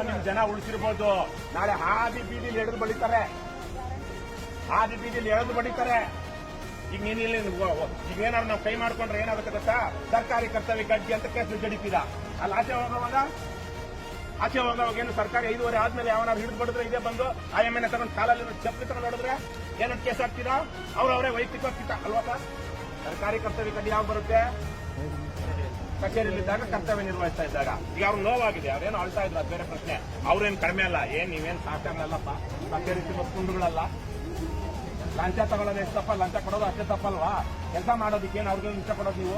ನಿಮ್ ಜನ ಉಳಿಸಿರ್ಬೋದು. ನಾಳೆ ಹಾದಿ ಬೀದಿಲಿ ಎಳೆದು ಬಡಿತಾರೆ, ಹಾದಿ ಬೀದಿಲಿ ಎಳೆದು ಬಡಿತಾರೆ. ಈಗ ನೀನಿಲ್ಲಿ ಈಗ ಏನಾದ್ರು ನಾವು ಕೈ ಮಾಡ್ಕೊಂಡ್ರೆ ಏನಾಗುತ್ತೆ ಗೊತ್ತಾ? ಸರ್ಕಾರಿ ಕರ್ತವ್ಯ ಗಡ್ಡಿ ಅಂತ ಕೇಸ್ ಜಡಿಪಿದ. ಅಲ್ಲಿ ಆಚೆ ಹೋಗೋವಾಗ ಏನು ಸರ್ಕಾರಿ 5:30 ಆದ್ಮೇಲೆ ಯಾವನಾರು ಹಿಡಿದು ಬಡಿದ್ರೆ ಇದೇ ಬಂದು IMN ತಗೊಂಡು ಕಾಲಲ್ಲಿ ಚಪ್ಪಲಿ ತಗೊಂಡು ನೋಡಿದ್ರೆ ಏನಂತ ಕೇಸ್ ಹಾಕ್ತೀರಾ? ಅವರವರೇ ವೈಯಕ್ತಿಕವಾಗಿ ಅಲ್ವಾ ಸರ್? ಸರ್ಕಾರಿ ಕರ್ತವ್ಯ ಗಡ್ಡಿ ಯಾವಾಗ ಬರುತ್ತೆ? ಕಚೇರಿಯಲ್ಲಿದ್ದಾಗ ಕರ್ತವ್ಯ ನಿರ್ವಹಿಸ್ತಾ ಇದ್ದಾಗ. ಈಗ ಅವ್ರು ನೋವಾಗಿದೆ, ಅವ್ರೇನು ಅಳ್ತಾ ಇದ್ರು, ಅದು ಬೇರೆ ಪ್ರಶ್ನೆ. ಅವ್ರೇನು ಕಡಿಮೆ ಅಲ್ಲ, ನೀವೇನು ಸಾಕಾಗಲ್ಲಪ್ಪ, ಕಚೇರಿ ಕುಂಡುಗಳಲ್ಲ. ಲಂಚ ತಗೊಳ್ಳೋದು ಎಷ್ಟು ತಪ್ಪ, ಲಂಚ ಕೊಡೋದು ಅಷ್ಟೇ ತಪ್ಪಲ್ವಾ? ಕೆಲಸ ಮಾಡೋದಕ್ಕೇನು ಅವ್ರಿಗೆ ಲಂಚ ಕೊಡೋದು? ನೀವು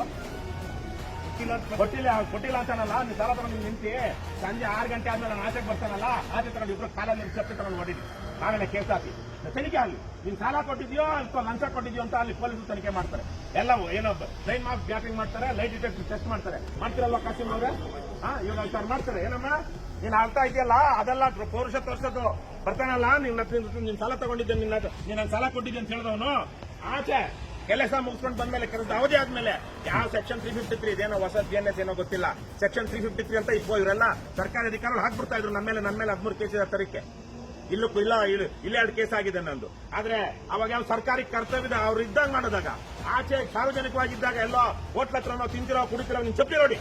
ಕೊಟ್ಟಿಲ್ಲ ಅಂತಾನಲ್ಲ, ನೀವು ಸಾಲ ತಗೊಂಡು ನಿಂತಿ ಸಂಜೆ 6 ಗಂಟೆ ಆದ್ಮೇಲೆ ನಾನು ಆಚೆಗೆ ಬರ್ತಾನಲ್ಲ, ಆಚೆ ತಗೊಂಡು ಇಬ್ರು ಕಾಲಲ್ಲಿ ಚಪ್ಪಿ ತಗೊಂಡು ಹೊಡಿದ್ವಿ, ಆಮೇಲೆ ಕೇಸ್ ಹಾಕಿ ತನಿಖೆ ಆಗಲಿ. ನೀನ್ ಸಾಲ ಕೊಟ್ಟಿದ್ಯೋ ಅಥವಾ ಲಂಚ ಕೊಟ್ಟಿದ್ಯೋ ಅಂತ ಅಲ್ಲಿ ಪೊಲೀಸರು ತನಿಖೆ ಮಾಡ್ತಾರೆ. ಎಲ್ಲ ಏನೋ ಲೈನ್ ಮಾರ್ಕ್ ಬ್ಯಾಪಿಂಗ್ ಮಾಡ್ತಾರೆ, ಲೈಟ್ ಡಿಟೆಕ್ಟರ್ ಟೆಸ್ಟ್ ಮಾಡ್ತಾರೆ. ಮಾಡ್ತಿರಲ್ವಾ ಕಾಸಿಂ ಅವ್ರೆ? ಇವಾಗ ಸರ್ ಮಾಡ್ತಾರೆ. ಏನಮ್ಮ ನೀನ್ ಆಗ್ತಾ ಇದೆಯಲ್ಲ, ಅದೆಲ್ಲ ಪೌರುಷ ತೋರ್ಸೋದು. ಬರ್ತಾನಲ್ಲ, ನಿನ್ ಸಾಲ ತಗೊಂಡಿದ್ದೆ, ನಿನ್ನ ಸಾಲ ಕೊಟ್ಟಿದ್ದೆ ಅಂತ ಹೇಳಿದವನು ಆಚೆ ಕೆಲಸ ಮುಗಿಸ್ಕೊಂಡು ಬಂದ್ಮೇಲೆ, ಕೆಲಸದ ಅವಧಿ ಆದ್ಮೇಲೆ ಯಾವ ಸೆಕ್ಷನ್ 353 ಇದೇನೋ ಹೊಸ BNS ಏನೋ ಗೊತ್ತಿಲ್ಲ, ಸೆಕ್ಷನ್ 353 ಅಂತ ಇವರೆಲ್ಲ ಸರ್ಕಾರಿ ಅಧಿಕಾರಿಗಳು ಹಾಕ್ಬಿಡ್ತಾ ಇದ್ರು ನನ್ನ ಮೇಲೆ 13 ಕೇಸ್ ತರಕ್ಕೆ. ಇಲ್ಲೇ 2 ಕೇಸ್ ಆಗಿದೆ ನಂದು. ಆದ್ರೆ ಅವಾಗ ಯಾವ ಸರ್ಕಾರಿ ಕರ್ತವ್ಯದ ಅವ್ರು ಇದ್ದಾಗ ಮಾಡೋದಾಗ, ಆಚೆ ಸಾರ್ವಜನಿಕವಾಗಿದ್ದಾಗ ಎಲ್ಲೋ ಹೋಟ್ಲ ಹತ್ರ ನಾವು ತಿಂತಿರೋ ಕುಡಿತಿರೋ ನಿನ್ ಚಪ್ಪಲಿ ನೋಡಿ.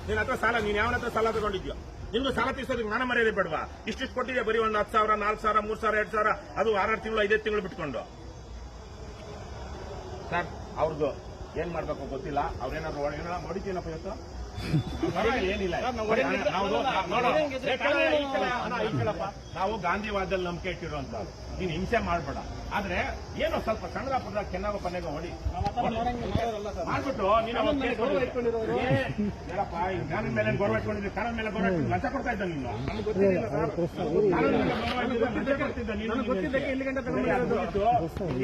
ನಿನ್ನ ಹತ್ರ ಸಾಲ, ನೀನ್ ಯಾವನ ಹತ್ರ ಸಾಲ ತಗೊಂಡಿದ್ಯೋ, ನಿಮ್ದು ಸಾಲ ತೀರ್ಸೋದಕ್ಕೆ ನಾನು ಮರ್ಯಾದೆ ಬೇಡವಾ? ಇಷ್ಟಿಷ್ಟು ಕೊಟ್ಟಿದೆ, ಬರೀ ಒಂದು 10,000, 4,000, 3,000, 2,000, ಅದು 6 ತಿಂಗಳು 5 ತಿಂಗಳು ಬಿಟ್ಕೊಂಡು. ಸರ್ ಅವ್ರದ್ದು ಏನ್ ಮಾಡ್ಬೇಕು ಗೊತ್ತಿಲ್ಲ. ಅವ್ರೇನಾದ್ರು ಹೊಡಿತೀನಪ್ಪ ಇವತ್ತು ಏನಿಲ್ಲ. ನಾವು ಗಾಂಧಿವಾದದಲ್ಲಿ ನಂಬಿಕೆ ಇಟ್ಟಿರುವಂತ, ನೀನ್ ಹಿಂಸೆ ಮಾಡ್ಬೇಡ. ಆದ್ರೆ ಏನೋ ಸ್ವಲ್ಪ ಸಣ್ಣದ ಪುಟ್ಟ ಕೆನ್ನಾಗ ಕೊನೆಗೆ ಹೊಡಿ ಮಾಡ್ಬಿಟ್ಟು ನೀನು ಹೇಳಪ್ಪ. ಕಾನೂನ್ ಮೇಲೆ ಗೌರವ ಇಟ್ಕೊಂಡಿದ್ದೆ, ಕಾನೂನ್ ಮೇಲೆ ಗೌರವ ಇಟ್ಟು ಲಂಚ ಕೊಡ್ತಾ ಇದ್ದ ನೀನು.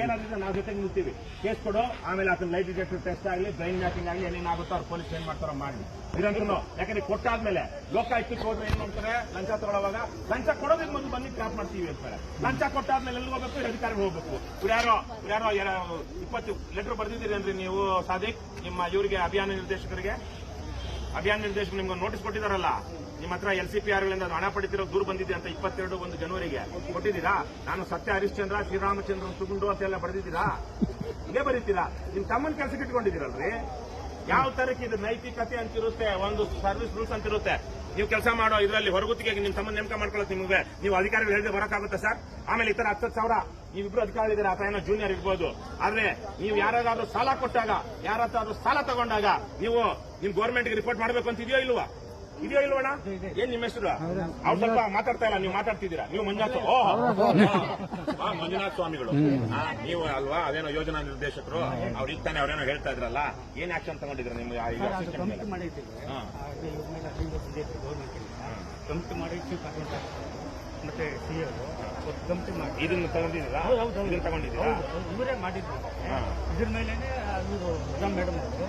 ಏನಾದ್ರೆ ನಾವು ಜೊತೆಗೆ ನಿಲ್ತೀವಿ. ಕೇಸ್ ಕೊಡು, ಆಮೇಲೆ ಅದನ್ನ ಲೈಟ್ ಡಿಟೆಕ್ಟರ್ ಟೆಸ್ಟ್ ಆಗಲಿ, ಬ್ರೈನ್ ಮ್ಯಾಪಿಂಗ್ ಆಗಲಿ, ಏನೇನಾಗುತ್ತೋ ಅವ್ರು ಪೊಲೀಸ್ ಏನ್ ಮಾಡ್ತಾರೋ ಮಾಡಿ ಇರಂತೂ. ಯಾಕಂದ್ರೆ ಕೊಟ್ಟಾದ್ಮೇಲೆ ಲೋಕಾಯುಕ್ತಕ್ಕೆ ಹೋದ್ರೆ ಏನ್ ಮಾಡ್ತಾರೆ? ಲಂಚ ತಗೊಳ್ಳುವಾಗ ಲಂಚ ಕೊಡೋದಕ್ಕೆ ಮೊದಲು ಬಂದು ಕ್ರಾಪ್ ಮಾಡ್ತೀವಿ ಅಂತಾರೆ. ಲಂಚ ಕೊಟ್ಟಾದ್ಮೇಲೆ ಎಲ್ಲಿ ಹೋಗ್ಬೇಕು? ಅಧಿಕಾರಿಗಳು ಹೋಗ್ಬೇಕು. ಯಾರೋ 20 ಲೆಟರ್ ಬರ್ದಿದ್ದೀರಿ ಅಂದ್ರೆ ನೀವು ಸಾದಿಕ್, ನಿಮ್ಮ ಇವರಿಗೆ ಅಭಿಯಾನ ನಿರ್ದೇಶಕರಿಗೆ ನಿಮ್ಗೆ ನೋಟಿಸ್ ಕೊಟ್ಟಿದಾರಲ್ಲ, ನಿಮ್ಮ ಹತ್ರ LCPRಗಳಿಂದ ಹಣ ಪಡಿತಿರೋ ದೂರು ಬಂದಿದೆ ಅಂತ 22 ಜನವರಿಗೆ ಕೊಟ್ಟಿದ್ದೀರಾ? ನಾನು ಸತ್ಯ ಹರಿಶ್ಚಂದ್ರ, ಶ್ರೀರಾಮಚಂದ್ರನ್ ಸುಗುಂಡು ಅಂತೆಲ್ಲ ಬರೆದಿದ್ದೀರಾ? ಇದೇ ಬರೀತೀರಾ? ನಿಮ್ ತಮ್ಮನ ಕೆಲಸಕ್ಕೆ ಇಟ್ಕೊಂಡಿದ್ದೀರಲ್ರಿ. ಯಾವ ತರಕ್ಕೆ ಇದು ನೈತಿಕತೆ ಅಂತಿರುತ್ತೆ, ಒಂದು ಸರ್ವಿಸ್ ರೂಲ್ಸ್ ಅಂತಿರುತ್ತೆ. ನೀವು ಕೆಲಸ ಮಾಡೋ ಇದರಲ್ಲಿ ಹೊರಗುತ್ತಿಗೆ ನಿಮ್ ತಮ್ಮನ ನೇಮಕ ಮಾಡ್ಕೊಳ್ಳೋದು ನಿಮಗೆ ನೀವು ಅಧಿಕಾರಿಗಳು ಹೇಳಿದ್ರೆ ಬರೋಕ್ಕಾಗುತ್ತೆ ಸರ್? ಆಮೇಲೆ ಈ ತರ 10,000 ನೀವಿಬ್ರು ಅಧಿಕಾರಿಗಳಿದ್ದಾರೆ, ಅಥವಾ ಏನೋ ಜೂನಿಯರ್ ಇರ್ಬೋದು. ಆದ್ರೆ ನೀವು ಯಾರಾದ್ರೂ ಸಾಲ ಕೊಟ್ಟಾಗ, ಯಾರಾದ್ರೂ ಸಾಲ ತಗೊಂಡಾಗ ನೀವು ನಿಮ್ ಗೌರ್ಮೆಂಟ್ಗೆ ರಿಪೋರ್ಟ್ ಮಾಡ್ಬೇಕು ಅಂತ ಇದೆಯೋ ಇಲ್ವಣ್ಣ? ಏನ್ ನಿಮ್ಮ ಹೆಸರು? ಅವ್ರು ಸ್ವಲ್ಪ ಮಾತಾಡ್ತಾ ಇಲ್ಲ, ನೀವು ಮಾತಾಡ್ತಿದ್ದೀರಾ. ನೀವು ಮಂಜುನಾಥ್ ಸ್ವಾಮಿಗಳು ನೀವು ಅಲ್ವಾ? ಅದೇನೋ ಯೋಜನಾ ನಿರ್ದೇಶಕರು. ಅವ್ರು ಇರ್ತಾನೆ, ಅವ್ರೇನೋ ಹೇಳ್ತಾ ಇದ್ರಲ್ಲ, ಏನ್ ಆಕ್ಷನ್ ತಗೊಂಡಿದ್ರ? ನಿಮ್ಗೆ ಮತ್ತೆ ಕಮಿಟಿ ಮಾಡಿ ಇದನ್ನು ತಗೊಂಡಿದ್ದೀರಾ? ತಗೊಂಡಿದ್ದೀರಾ? ಇವರೇ ಮಾಡಿದ್ರು. ಇದ್ರ ಮೇಲೆ ಮೇಡಮ್ ಅವರು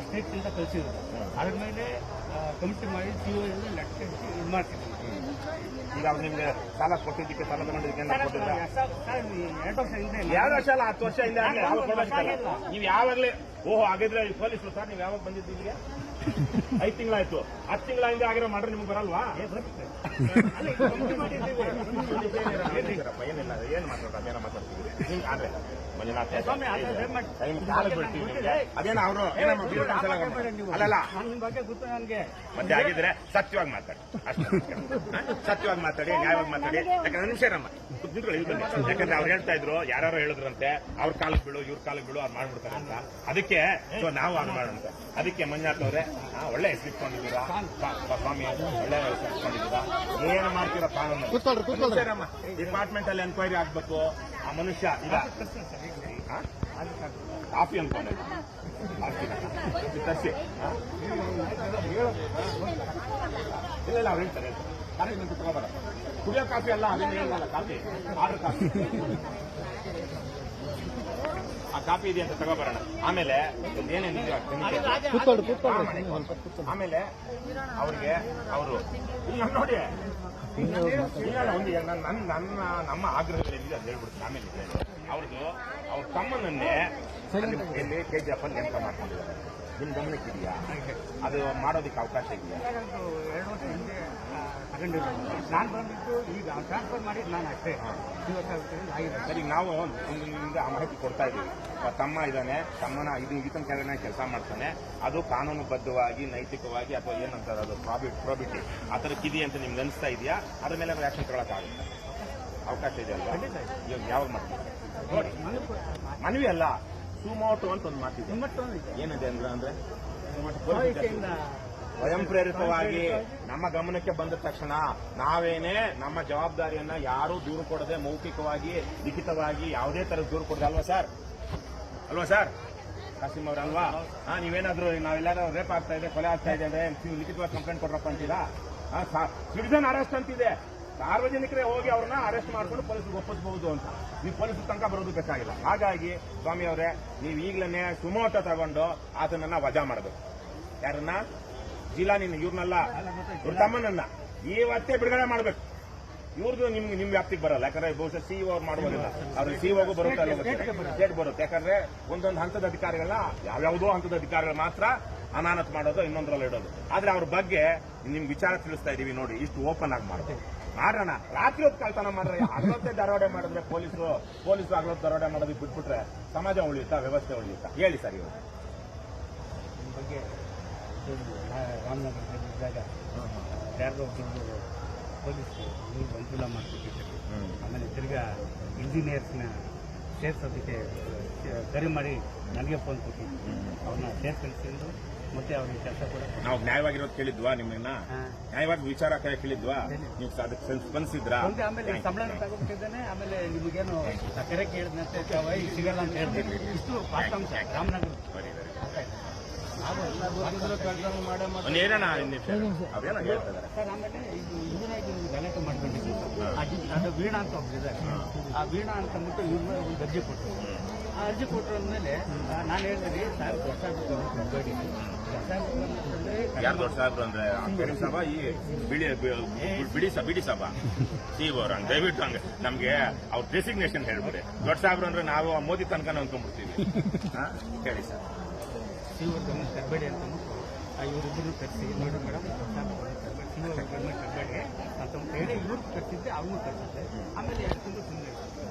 ಸ್ಟೇಟ್ ಅಂತ ಕಳಿಸಿದ್ರು. ಅದ್ರ ಮೇಲೆ ಕಮಿಟಿ ಮಾಡಿ CO ಲೆಕ್ಕ ಇದು ಮಾಡ್ತಿದ್ರು. ಈಗ ಅವ್ರು ನಿಮ್ಗೆ ಸಾಲ ಕೊಟ್ಟಿದ್ದಕ್ಕೆ, ಸಾಲ ತಗೊಂಡಿದ್ದಕ್ಕೆ 2 ವರ್ಷ ಹಿಂದೆ, 2 ವರ್ಷ ಅಲ್ಲ 10 ವರ್ಷ ಹಿಂದೆ ನೀವು ಯಾವಾಗಲೇ ಹಾಗಿದ್ರೆ ಪೊಲೀಸರು ಸರ್ ನೀವು ಯಾವಾಗ ಬಂದಿದ್ದೀವಿ? 5 ತಿಂಗಳಾಯ್ತು. 10 ತಿಂಗಳ ಹಿಂದೆ ಆಗಿರೋ ಮಾಡ್ರೆ ನಿಮ್ಗೆ ಬರಲ್ವಾ? ಏನಿಲ್ಲ, ಏನ್ ಮಾತಾಡೋದೇನೋ ಮಾತಾಡ್ತಿದ್ರಿ. ಆದ್ರೆ ಮಂಜುನಾಥ್ ಅದೇನೋ ಅವರು ಅಲ್ಲಲ್ಲ ಮತ್ತೆ ಆಗಿದ್ರೆ ಸತ್ಯವಾಗಿ ಮಾತಾಡಿ, ಅಷ್ಟೇ. ಸತ್ಯವಾಗಿ ಮಾತಾಡಿ, ನ್ಯಾಯವಾಗಿ ಮಾತಾಡಿ. ಯಾಕಂದ್ರೆ ನಿಮಿಷರಮ್ಮ ಯಾಕಂದ್ರೆ ಅವ್ರು ಹೇಳ್ತಾ ಇದ್ರು, ಯಾರು ಹೇಳಿದ್ರಂತೆ ಅವ್ರ ಕಾಲಕ್ಕೆ ಬೀಳು, ಇವ್ರ ಕಾಲಕ್ಕೆ ಬೀಳು, ಅವ್ರು ಮಾಡ್ಬಿಡ್ತಾರೆ ಅಂತ. ಅದಕ್ಕೆ ನಾವು ಅದು ಮಾಡೋಂತ. ಅದಕ್ಕೆ ಮಂಜುನಾಥ್ ಅವರೇ ಒಳ್ಳೆ ಹೆಸರು ಇಟ್ಕೊಂಡಿದ್ದೀರಾ ಸ್ವಾಮಿ, ಒಳ್ಳೆ ಹೆಸರು ಇಟ್ಕೊಂಡಿದ್ದೀರಾ. ಏನು ಮಾಡ್ತೀರಾ ಕಾನೂನು? ಡಿಪಾರ್ಟ್ಮೆಂಟ್ ಅಲ್ಲಿ ಎನ್ಕ್ವೈರಿ ಆಗ್ಬೇಕು. ಆ ಮನುಷ್ಯ ಈಗ ಕಾಫಿ ಅನ್ಕೊಂಡೆ ತರಿಸಿ ಇಲ್ಲ ಅವ್ರು ಹೇಳ್ತಾರೆ ಕಾರ್ಯಕ್ರಮ ತಗೋಬಾರ. ಕುಡಿಯೋ ಕಾಫಿ ಅಲ್ಲ, ಅದೇನು ಹೇಳಲ್ಲ. ಕಾಫಿ ಆರ್ಡರ್ ಕಾಫಿ, ಆ ಕಾಫಿ ಇದೆ ಅಂತ ತಗೋಬರೋಣ. ಆಮೇಲೆ ಏನೇನಿದೆ ಆಮೇಲೆ ಅವ್ರಿಗೆ ಅವರು ನೋಡಿ ನಮ್ಮ ಆಗ್ರಹಗಳೇನಿದೆ ಅದು ಹೇಳ್ಬಿಡ್ತೀನಿ. ಆಮೇಲೆ ಅವ್ರದ್ದು ಅವ್ರ ತಮ್ಮನನ್ನೇ KGF ಅಲ್ಲಿ ನೇಮಕ ಮಾಡ್ಕೊಂಡಿದ್ದಾರೆ. ನಿಮ್ ಗಮನಕ್ಕಿದೆಯಾ? ಅದು ಮಾಡೋದಕ್ಕೆ ಅವಕಾಶ ಇದೆಯಾ? 2 ವರ್ಷ ಹಿಂದೆ ತಗೊಂಡಿರೋದು. ನಾನು ಬಂದ್ಬಿಟ್ಟು ಈಗ ಟ್ರಾನ್ಸ್ಫರ್ ಮಾಡಿ ನಾನು ಅಷ್ಟೇ ಆಗಿದೆ. ಸರಿ, ನಾವು ನಿಮ್ಗೆ ಆ ಮಾಹಿತಿ ಕೊಡ್ತಾ ಇದ್ದೀವಿ. ತಮ್ಮ ಇದ್ದಾನೆ, ತಮ್ಮನ ಇದು ಈತನ ಕೆಳಗಡೆ ಕೆಲಸ ಮಾಡ್ತಾನೆ, ಅದು ಕಾನೂನುಬದ್ಧವಾಗಿ ನೈತಿಕವಾಗಿ ಅಥವಾ ಏನಂತಾರೆ ಅದು ಪ್ರಾಬಿಟಿ ಆ ಥರಕ್ಕಿದೆಯಾ ಅಂತ ನಿಮ್ಗೆ ಅನಿಸ್ತಾ ಇದೆಯಾ? ಅದ್ರ ಮೇಲೆ ಆಕ್ಷನ್ ತಗೊಳಕ್ಕಾಗುತ್ತೆ, ಅವಕಾಶ ಇದೆ ಅಲ್ವಾ? ಇವಾಗ ಯಾವಾಗ ಮಾಡ್ತೀವಿ ನೋಡಿ, ಮನವಿ ಅಲ್ಲ, ಸುಮೋಟೋ ಅಂತ ಒಂದು ಮಾತಿದೆ. ಏನಿದೆ ಅಂದ್ರೆ ಸ್ವಯಂ ಪ್ರೇರಿತವಾಗಿ ನಮ್ಮ ಗಮನಕ್ಕೆ ಬಂದ ತಕ್ಷಣ ನಾವೇನೇ ನಮ್ಮ ಜವಾಬ್ದಾರಿಯನ್ನ ಯಾರೂ ದೂರು ಕೊಡದೆ ಮೌಖಿಕವಾಗಿ ಲಿಖಿತವಾಗಿ ಯಾವುದೇ ತರ ದೂರು ಕೊಡದೆ ಅಲ್ವಾ ಸರ್ ಕಾಸಿಂ ಅವ್ರಲ್ವಾ? ನೀವೇನಾದ್ರೂ ನಾವೆಲ್ಲಾದ್ರೂ ರೇಪ್ ಆಗ್ತಾ ಇದೆ, ಕೊಲೆ ಆಗ್ತಾ ಇದೆ ಅಂದ್ರೆ ನೀವು ಲಿಖಿತವಾಗಿ ಕಂಪ್ಲೇಂಟ್ ಕೊಡ್ರಪ್ಪ ಅಂತೀರಾ? ಸಿಟಿಜನ್ ಅರೆಸ್ಟ್ ಅಂತಿದೆ, ಸಾರ್ವಜನಿಕರೇ ಹೋಗಿ ಅವ್ರನ್ನ ಅರೆಸ್ಟ್ ಮಾಡ್ಕೊಂಡು ಪೊಲೀಸರಿಗೆ ಒಪ್ಪಿಸಬಹುದು ಅಂತ. ನೀವು ಪೊಲೀಸರ ತನಕ ಬರೋದು ಬೇಕಾಗಿಲ್ಲ. ಹಾಗಾಗಿ ಸ್ವಾಮಿ ಅವರೇ, ನೀವು ಈಗಲೇ ಸುಮೋಟೋ ತಗೊಂಡು ಆತನನ್ನ ವಜಾ ಮಾಡಬೇಕು. ಯಾರನ್ನ? ಜಿಲಾನಿನ, ಇವ್ರನ್ನಲ್ಲ, ಇವ್ರ ತಮ್ಮನನ್ನ ಇವತ್ತೇ ಬಿಡುಗಡೆ ಮಾಡ್ಬೇಕು. ಇವ್ರದ್ದು ನಿಮ್ ವ್ಯಾಪ್ತಿಗೆ ಬರಲ್ಲ, ಯಾಕಂದ್ರೆ ಬಹುಶಃ ಸಿಇಒ ಅವ್ರು ಮಾಡುವುದಿಲ್ಲ, ಅವ್ರಿಗೆ ಸಿಇಒಗೂ ಬರುತ್ತೆ ಅಲ್ಲ, ಸ್ಟೇಟ್ ಬರುತ್ತೆ. ಯಾಕಂದ್ರೆ ಒಂದೊಂದು ಹಂತದ ಅಧಿಕಾರಿಗಳನ್ನ ಯಾವ್ಯಾವುದೋ ಹಂತದ ಅಧಿಕಾರಿಗಳು ಮಾತ್ರ ಅಮಾನತ್ ಮಾಡೋದು, ಇನ್ನೊಂದರಲ್ಲಿ ಇಡೋದು. ಆದ್ರೆ ಅವ್ರ ಬಗ್ಗೆ ನಿಮ್ಗೆ ವಿಚಾರ ತಿಳಿಸ್ತಾ ಇದೀವಿ ನೋಡಿ, ಇಷ್ಟು ಓಪನ್ ಆಗಿ ಮಾಡ್ತೀವಿ. ಮಾಡೋಣ, ರಾತ್ರಿ ಹೊತ್ತು ಕಳ್ತನ ಮಾಡ್ರೆ, ಹಗಲೊತ್ತೇ ದರೋಡೆ ಮಾಡಿದ್ರೆ ಪೊಲೀಸರು ಹಗಲೊತ್ತು ದರೋಡೆ ಮಾಡೋದಕ್ಕೆ ಬಿಟ್ಬಿಟ್ರೆ ಸಮಾಜ ಉಳಿಯುತ್ತಾ, ವ್ಯವಸ್ಥೆ ಉಳಿಯುತ್ತಾ? ಹೇಳಿ ಸರ್. ಇವರು ನಿಮ್ಮ ಬಗ್ಗೆ ರಾಮನಗರದಲ್ಲಿದ್ದಾಗ ಯಾರೋ ಒಬ್ಬರು ಪೊಲೀಸರು ನೀವು ಅನುಕೂಲ ಮಾಡಿಕೊಟ್ಟಿದ್ದಾರೆ. ಆಮೇಲೆ ತಿರ್ಗಾ ಇಂಜಿನಿಯರ್ಸ್ನ ಸೇರ್ಸೋದಕ್ಕೆ ಕರೆ ಮಾಡಿ ನನಗೆ ಫೋನ್ ಕೊಟ್ಟಿದ್ದು, ಅವ್ರನ್ನ ಸೇರ್ಸ್ಕೊಂಡು ಮತ್ತೆ ಅವ್ರಿಗೆ ಕೆಲಸ ಕೂಡ ನಾವು ನ್ಯಾಯವಾಗಿರೋದು ಕೇಳಿದ್ವಾ? ನಿಮ್ಮನ್ನ ನ್ಯಾಯವಾಗಿ ವಿಚಾರ ಕೇಳಿದ್ವಾ? ನೀವು ಅದಕ್ಕೆ ಸ್ಪಂದಿಸಿದ್ರಾ? ಆಮೇಲೆ ಸಂಬಳ ತಗೊಂಡಿದ್ದಾನೆ. ಆಮೇಲೆ ನಿಮಗೇನು ಕರೆ ಕೇಳಿದಂತೆ ಸಿಗಲ್ಲ ಅಂತ ಹೇಳ್ತೀನಿ. ಇಷ್ಟು ಫಾಸ್ಟಾಂಶ ರಾಮನಗರ ಏನೇನ ಅವೇನೋ ಹೇಳ್ತಿದ್ದಾರೆ ಸರ್. ಆಮೇಲೆ ಇದು ಇದನ್ನಾಗಿ ಗಲಾಟೆ ಮಾಡ್ಕೊಂಡಿದ್ದೀವಿ. ಅದು ವೀಣಾ ಅಂತ ಒಬ್ಬರಿದ್ದಾರೆ. ಆ ವೀಣಾ ಅಂತ ಅಂದ್ಬಿಟ್ಟು ಇವ್ರು ಒಂದು ಅರ್ಜಿ ಕೊಟ್ಟರು. ಆ ಅರ್ಜಿ ಕೊಟ್ಟರೆ ನಾನು ಹೇಳಿದ್ರಿ ಸರ್ ದೊಡ್ಡ ಬೇಡಿ ಯಾರು ದೊಡ್ಡ ಸಾಹೇಬ್ರು ಅಂದ್ರೆ ಕರೀಂ ಸಾಬ, ಈ ಬಿಡಿ ಸಾಬ ಸಿಇಒ ಅವ್ರ ದಯವಿಟ್ಟು ಹಂಗೆ ನಮ್ಗೆ ಅವ್ರ ಡೆಸಿಗ್ನೇಷನ್ ಹೇಳ್ಬಿಡಿ. ದೊಡ್ಡ ಸಾಹೇಬ್ರು ಅಂದ್ರೆ ನಾವು ಮೋದಿ ತನಕ ಅಂದ್ಕೊಂಡ್ಬಿಡ್ತೀವಿ. ಹೇಳಿ ಸರ್. ಸಿಇಒ ಗಮನ ತರಬೇಡಿ ಅಂತಂದ್ಬಿಟ್ಟು ಇವರಿಬ್ಬರು ಕರೆಸಿ, ನೋಡಿ ಮೇಡಮ್ ಸಿಇಒ ಗಮನ ತರಬೇಡಿ ಅಂತ ಹೇಳಿ ಇವ್ರು ಕರೆಸಿದ್ದೆ, ಅವ್ರನ್ನೂ ಕರೆಸಿದ್ದೆ. ಆಮೇಲೆ 2 ತಿಂಗಳು ಸುಮ್ಮನೆ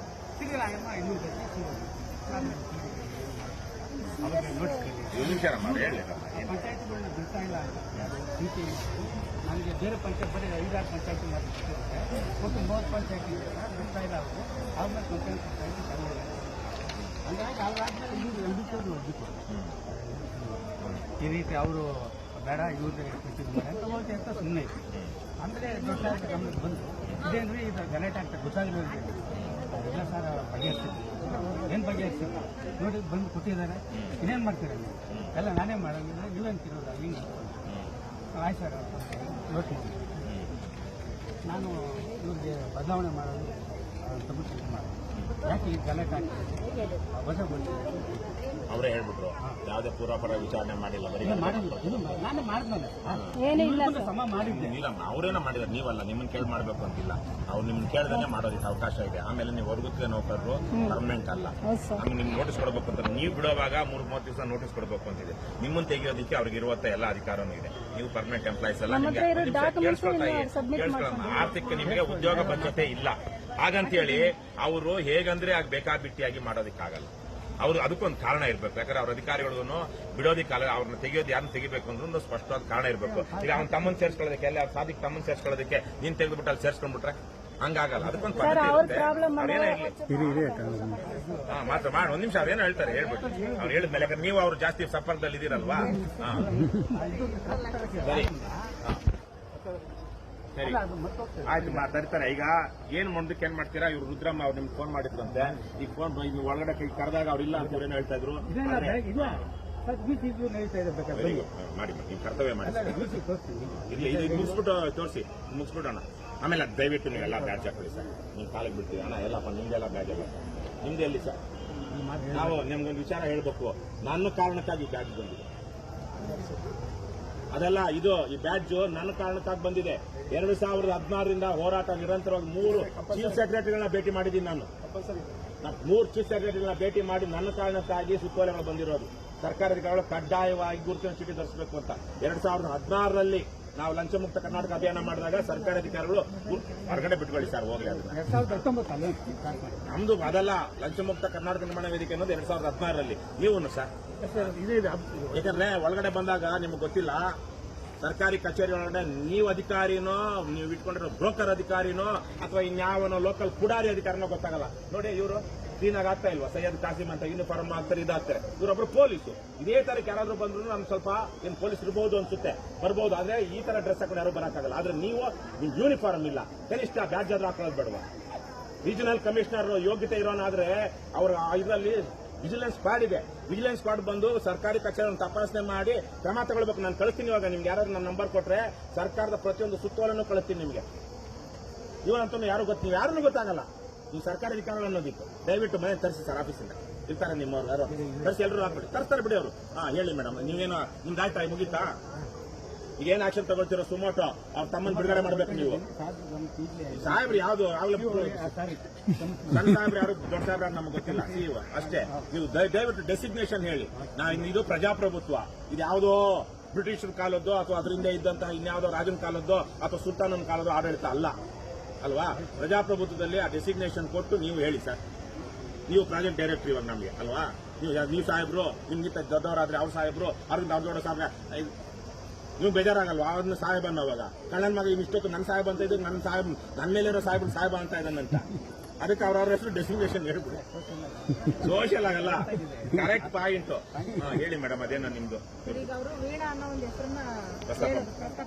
ಸಿಗಲ್ಲ ಅಮ್ಮ, ಇನ್ನೂರು ಕರೆಸಿ ಅವ್ರಿಗೆ ನೋಟಿಸ್ ಪಂಚಾಯತ್ಗಳನ್ನ ಬಿಡ್ತಾ ಇಲ್ಲ ನೀತಿ. ನನಗೆ ಬೇರೆ ಪಂಚಾಯತ್ ಬರೀ 5-6 ಪಂಚಾಯತ್ ಮಾಡಿಬಿಟ್ಟಿರುತ್ತೆ, ಒಟ್ಟು 30 ಪಂಚಾಯತ್ ಇದೆ ಸರ್, ಬಿಡ್ತಾ ಇಲ್ಲ ಅವರು. ಆಮೇಲೆ ಪಂಚಾಯತ್ ತಗೊಂಡಿಲ್ಲ. ಹಂಗಾಗಿ ಅವ್ರಾದ್ಮೇಲೆ ಇವರು ಎಂಬಿಸಿಯವರು ಹೋಗ್ಬಿಟ್ಟು ಈ ರೀತಿ ಅವರು ಬೇಡ ಇವ್ರಿಗೆ ಕೊಟ್ಟಿದ್ದು ಮಾಡಿ ಅಂತ ಹೋಗಿ ಅಂತ ಸುಮ್ಮನೆ ಇತ್ತು. ಆಮೇಲೆ ದೊಡ್ಡ ಗಮನಕ್ಕೆ ಬಂದು ಇದೇನ್ರಿ ಇದು ಗಲಾಟೆ ಅಂತ ಗೊತ್ತಾಗಲಿಲ್ಲ. ಎಲ್ಲ ಸರ್ ಬಗೆಹರಿಸಿದ್ವಿ. ಏನು ಬಗೆಹರಿಸಿದ್ವಿ ನೋಡಿ, ಬಂದು ಕೊಟ್ಟಿದ್ದಾರೆ. ಇನ್ನೇನು ಮಾಡ್ತೀರ ನೀವು? ಎಲ್ಲ ನಾನೇ ಮಾಡೋಂಗಿಲ್ಲ, ನೀವೇನು ತಿನ್ನೋದ ಹಿಂಗೆ ಆಯ್ತು ಸರ್ ನೋಟ್ ಮಾಡಿ ನಾನು ಇವ್ರಿಗೆ ಬದಲಾವಣೆ ಮಾಡೋದು ತಗೊಂಡು ಇದು ಮಾಡೋದು. ಯಾಕೆ ಈ ಗಲಾಟೆ ಆಗ್ತದೆ ಹೊಸ ಬಂದಿದೆ ಅವರೇ ಹೇಳ್ಬಿಟ್ರು, ಯಾವುದೇ ಪೂರ್ವಾಪರ ವಿಚಾರಣೆ ಮಾಡಿಲ್ಲ, ಬರೀ ಮಾಡಿಲ್ಲ. ಇದು ನಾನೇ ಮಾಡಿದ್ಮೇಲೆ ಸಮ ಮಾಡಿದ್ದೆ. ಇಲ್ಲ, ಅವರೇನೋ ಮಾಡಿದಾರೆ, ನೀವಲ್ಲ. ನಿಮ್ಮನ್ನ ಕೇಳಿ ಮಾಡ್ಬೇಕು ಅಂತಿಲ್ಲ, ಅವ್ರು ನಿಮ್ಮನ್ನ ಕೇಳ್ದಾನೆ ಮಾಡೋದಕ್ಕೆ ಅವಕಾಶ ಇದೆ. ಆಮೇಲೆ ನೀವು ಹೊರಗುತ್ತಿಗೆ ನೌಕರರು, ಪರ್ಮನೆಂಟ್ ಅಲ್ಲ. ನಮ್ಗೆ ನಿಮ್ಗೆ ನೋಟಿಸ್ ಕೊಡಬೇಕು ಅಂತ, ನೀವು ಬಿಡುವಾಗ 3-30 ದಿವಸ ನೋಟಿಸ್ ಕೊಡಬೇಕು ಅಂತಿದೆ. ನಿಮ್ಮನ್ನ ತೆಗೆಯೋದಕ್ಕೆ ಅವ್ರಿಗೆ ಇರುವಂತ ಎಲ್ಲ ಅಧಿಕಾರನೂ ಇದೆ. ನೀವು ಪರ್ಮನೆಂಟ್ ಎಂಪ್ಲಾಯ್ಸ್ ಎಲ್ಲ. ಆರ್ಥಿಕ ನಿಮಗೆ ಉದ್ಯೋಗ ಬದ್ಧತೆ ಇಲ್ಲ. ಹಾಗಂತೇಳಿ ಅವರು ಹೇಗಂದ್ರೆ ಆಗ ಬೇಕಾಬಿಟ್ಟಿಯಾಗಿ ಮಾಡೋದಕ್ಕಾಗಲ್ಲ. ಅವರು ಅದಕ್ಕೊಂದು ಕಾರಣ ಇರಬೇಕು. ಯಾಕಂದ್ರೆ ಅವ್ರ ಅಧಿಕಾರಿಗಳಿಗೂ ಬಿಡೋದಿಕ್ಕಲ್ಲ, ಅವ್ರನ್ನ ತೆಗೆಯೋದು ಯಾರನ್ನ ತೆಗಿಬೇಕು ಅಂದ್ರೆ ಒಂದು ಸ್ಪಷ್ಟವಾದ ಕಾರಣ ಇರಬೇಕು. ಈಗ ಅವ್ನ ತಮ್ಮನ್ ಸೇರ್ಸ್ಕೊಳ್ಳೋದಕ್ಕೆ, ಅಲ್ಲಿ ಅವ್ರ ಸಾಧಿಕ್ ತಮ್ಮನ್ ಸೇರ್ಸ್ಕೊಳ್ಳೋದಕ್ಕೆ ನೀನ್ ತೆಗೆದುಬಿಟ್ಟು ಅಲ್ಲಿ ಸೇರ್ಸ್ಕೊಂಡ್ಬಿಟ್ರೆ ಹಂಗಾಗಲ್ಲ. ಅದಕ್ಕೊಂದು ಪದ್ಧತಿ ಮಾತ್ರ ಮಾಡಿ. ಒಂದ್ ನಿಮಿಷ ಅವ್ರೇನೋ ಹೇಳ್ತಾರೆ ಹೇಳ್ಬಿಟ್ಟು, ಅವ್ರು ಹೇಳಿದ್ಮೇಲೆ ಯಾಕಂದ್ರೆ ನೀವು ಅವ್ರು ಜಾಸ್ತಿ ಸಂಪರ್ಕದಲ್ಲಿ ಇದೀರಲ್ವಾ. ಸರಿ ಸರಿ ಆಯ್ತು, ಮಾತಾಡ್ತಾರೆ. ಈಗ ಏನ್ ಮುಂದಕ್ಕೆ ಏನ್ ಮಾಡ್ತೀರಾ? ಇವ್ರು ರುದ್ರಮ್ಮ ಅವ್ರು ನಿಮ್ಗೆ ಫೋನ್ ಮಾಡಿದ್ರಂತೆ. ಈ ಫೋನ್ ಒಳಗಡೆ ಕರೆದಾಗ ಅವ್ರಿಲ್ಲ ಅಂತ ಏನೋ ಹೇಳ್ತಾ ಇದ್ರು. ಮಾಡಿ ನೀವು ಕರ್ತವ್ಯ ಮಾಡಿ. ಇಲ್ಲಿ ಇದು ಮುಗಿಸ್ಬಿಟ್ಟು ತೋರಿಸಿ, ಮುಗಿಸ್ಬಿಟ್ಟೋಣ. ಆಮೇಲೆ ದಯವಿಟ್ಟು ನೀವೆಲ್ಲ ಬ್ಯಾಡ್ಜ್ ಹಾಕೊಳ್ಳಿ ಸರ್. ನೀವು ಕಾಲಿಗೆ ಬಿಡ್ತೀವಿ ಅಣ್ಣ, ಎಲ್ಲಪ್ಪ ನಿಮ್ದೆಲ್ಲ ಬ್ಯಾಡ್ಜ್ ಅಲ್ಲ. ನಿಮ್ದು ಎಲ್ಲಿ ಸರ್? ನಾವು ನಿಮ್ಗೊಂದು ವಿಚಾರ ಹೇಳ್ಬೇಕು. ನನ್ನ ಕಾರಣಕ್ಕಾಗಿ ಬ್ಯಾಡ್ಜ್ ಬಂದಿದೆ ಅದೆಲ್ಲ. ಇದು ಈ ಬ್ಯಾಡ್ಜ್ ನನ್ನ ಕಾರಣಕ್ಕಾಗಿ ಬಂದಿದೆ. 2016ರಿಂದ ಹೋರಾಟ ನಿರಂತರವಾಗಿ 3 ಚೀಫ್ ಸೆಕ್ರೆಟರಿಗಳನ್ನ ಭೇಟಿ ಮಾಡಿದ್ದೀನಿ ನಾನು. 3 ಚೀಫ್ ಸೆಕ್ರೆಟರಿಗಳನ್ನ ಭೇಟಿ ಮಾಡಿ ನನ್ನ ಕಾರಣಕ್ಕಾಗಿ ಸುತ್ತೋಲೆಗಳು ಬಂದಿರೋದು. ಸರ್ಕಾರಿ ಅಧಿಕಾರಿಗಳು ಕಡ್ಡಾಯವಾಗಿ ಗುರುತಿನ ಚೀಟಿ ಧರಿಸಬೇಕು ಅಂತ 2016ರಲ್ಲಿ ನಾವು ಲಂಚ ಮುಕ್ತ ಕರ್ನಾಟಕ ಅಭಿಯಾನ ಮಾಡಿದಾಗ ಸರ್ಕಾರಿ ಅಧಿಕಾರಿಗಳು ಹೊರಗಡೆ ಬಿಟ್ಕೊಳ್ಳಿ ಸರ್ ಹೋಗ್ಲಿ ಅದನ್ನ. 2019 ಅಲ್ಲ ನಮ್ದು ಅದಲ್ಲ, ಲಂಚ ಮುಕ್ತ ಕರ್ನಾಟಕ ನಿರ್ಮಾಣ ವೇದಿಕೆ ಅನ್ನೋದು 2016ರಲ್ಲಿ. ನೀವು ಸರ್ ಇದೆ ಯಾಕಂದ್ರೆ ಒಳಗಡೆ ಬಂದಾಗ ನಿಮ್ಗೆ ಗೊತ್ತಿಲ್ಲ, ಸರ್ಕಾರಿ ಕಚೇರಿ ಒಳಗಡೆ ನೀವು ಅಧಿಕಾರಿನೋ, ನೀವು ಇಟ್ಕೊಂಡಿರೋ ಬ್ರೋಕರ್ ಅಧಿಕಾರಿನೋ ಅಥವಾ ಇನ್ಯಾವನೋ ಲೋಕಲ್ ಪುಡಾರಿ ಅಧಿಕಾರಿನೋ ಗೊತ್ತಾಗಲ್ಲ. ನೋಡಿ ಇವರು ಕ್ಲೀನಾಗಿ ಆಗ್ತಾ ಇಲ್ವಾ, ಸೈಯದ್ ಕಾಸಿಮ್ ಅಂತ ಯೂನಿಫಾರ್ಮ್ ಆಗ್ತಾರೆ, ಇದಾಗ್ತಾರೆ. ಇವರೊಬ್ರು ಪೊಲೀಸು. ಇದೇ ತರಕ್ಕೆ ಯಾರಾದ್ರೂ ಬಂದ್ರು ನಮ್ಗೆ ಸ್ವಲ್ಪ ಏನ್ ಪೊಲೀಸ್ ಇರ್ಬೋದು ಅನ್ಸುತ್ತೆ, ಬರ್ಬೋದು. ಆದ್ರೆ ಈ ತರ ಡ್ರೆಸ್ ಹಾಕೊಂಡು ಯಾರು ಬರಕ್ಕಾಗಲ್ಲ. ಆದ್ರೆ ನೀವು ಯೂನಿಫಾರ್ಮ್ ಇಲ್ಲ, ಕನಿಷ್ಠ ಬ್ಯಾಡ್ಜ್ ಆದ್ರೂ ಹಾಕೊಳ್ಳೋದು ಬೇಡವಾ? ರೀಜನಲ್ ಕಮಿಷನರ್ ಯೋಗ್ಯತೆ ಇರೋನಾದ್ರೆ ಅವ್ರ ಇದರಲ್ಲಿ ವಿಜಿಲೆನ್ಸ್ ಸ್ಕ್ವಾಡ್ ಇದೆ. ವಿಜಿಲೆನ್ಸ್ ಸ್ಕ್ವಾಡ್ ಬಂದು ಸರ್ಕಾರಿ ಕಚೇರಿಯನ್ನು ತಪಾಸಣೆ ಮಾಡಿ ಕ್ರಮ ತಗೊಳ್ಬೇಕು. ನಾನು ಕಳಿಸ್ತೀನಿ ಇವಾಗ. ನಿಮ್ಗೆ ಯಾರಾದ್ರೂ ನನ್ನ ನಂಬರ್ ಕೊಟ್ರೆ ಸರ್ಕಾರದ ಪ್ರತಿಯೊಂದು ಸುತ್ತೋಲನ್ನು ಕಳಿಸ್ತೀನಿ ನಿಮಗೆ. ಇವನಂತೂ ಯಾರು ನೀವು ಯಾರನ್ನೂ ಗೊತ್ತಾಗಲ್ಲ. ನೀವು ಸರ್ಕಾರಿ ಅಧಿಕಾರಿಗಳು ಅನ್ನೋದಿತ್ತು. ದಯವಿಟ್ಟು ಮನೆ ತರಿಸಿ ಸರ್, ಆಫೀಸಿಂದ ಇರ್ತಾರೆ ನಿಮ್ಮವ್ರು ಯಾರು, ತರಿಸಿ ಎಲ್ಲರೂ ಹಾಕ್ಬಿಡಿ. ತರಿಸ್ತಾರೆ ಬಿಡಿ ಅವರು. ಹೇಳಿ ಮೇಡಮ್, ನೀವೇನೋ ನಿಮ್ದು ಆಯ್ತಾ, ಮುಗೀತಾ? ಈಗ ಏನ್ ಆಕ್ಷನ್ ತಗೊಳ್ತೀರೋ ಸುಮೋಟೋ ಅವ್ರ ತಮ್ಮನ್ ಬಿಡುಗಡೆ ಮಾಡ್ಬೇಕು ನೀವು. ಸಾಹೇಬ್ರು ಯಾವ್ದು ಸಣ್ಣ ಸಾಹೇಬ್ರು ಯಾರು, ದೊಡ್ಡ ಸಾಹೇಬ್ರು ನಮ್ಗೆ ಗೊತ್ತಿಲ್ಲ. ಅಷ್ಟೇ. ನೀವು ದಯವಿಟ್ಟು ಡೆಸಿಗ್ನೇಷನ್ ಹೇಳಿ. ಇದು ಪ್ರಜಾಪ್ರಭುತ್ವ. ಇದು ಯಾವುದೋ ಬ್ರಿಟಿಷರ ಕಾಲದ್ದು ಅಥವಾ ಅದರಿಂದ ಇದ್ದಂತಹ ಇನ್ಯಾವುದೋ ರಾಜನ ಕಾಲದ್ದು ಅಥವಾ ಸುಲ್ತಾನನ ಕಾಲದ್ದು ಆಡಳಿತ ಅಲ್ಲ ಅಲ್ವಾ? ಪ್ರಜಾಪ್ರಭುತ್ವದಲ್ಲಿ ಆ ಡೆಸಿಗ್ನೇಷನ್ ಕೊಟ್ಟು ನೀವು ಹೇಳಿ ಸರ್. ನೀವು ಪ್ರಾಜೆಕ್ಟ್ ಡೈರೆಕ್ಟರ್ ಇವಾಗ ನಮಗೆ ಅಲ್ವಾ? ನೀವು ಸಾಹೇಬ್ರು, ನಿಮ್ಗಿಂತ ದೊಡ್ಡವರಾದ್ರೆ ಅವ್ರ ಸಾಹೇಬ್ರು, ಅವ್ರಿಂದ ಅವ್ರ ದೊಡ್ಡ ಸಾಹೇಬ್ರ, ನೀವು ಬೇಜಾರಾಗಲ್ವಾ? ಅವ್ರನ್ನ ಸಾಹೇಬ್ ಅನ್ನೋವಾಗ ಕಳ್ಳನ ಮಗ ಇಷ್ಟೊತ್ತು ನನ್ನ ಸಾಹೇಬ್ ಅಂತ ಇದ್ದು ನನ್ನ ಮೇಲಿರೋ ಸಾಹೇಬ್ ಅಂತ ಇದ್ದಾನಂತ. ಅದಕ್ಕೆ ಅವ್ರ ಹೆಸರು ಡೆಸಿಗ್ನೇಷನ್ ಹೇಳ್ಬಿಡಿ. ಸೋಷಿಯಲ್ ಆಗಲ್ಲ, ಕರೆಕ್ಟ್ ಪಾಯಿಂಟ್. ಹೇಳಿ ಮೇಡಮ್, ಅದೇನೋ ನಿಮ್ದು ಈಗ ಅವರು ವೀಣಾ ಅನ್ನೋ ಒಂದು ಹೆಸರನ್ನ ಪ್ರಸ್ತಾಪ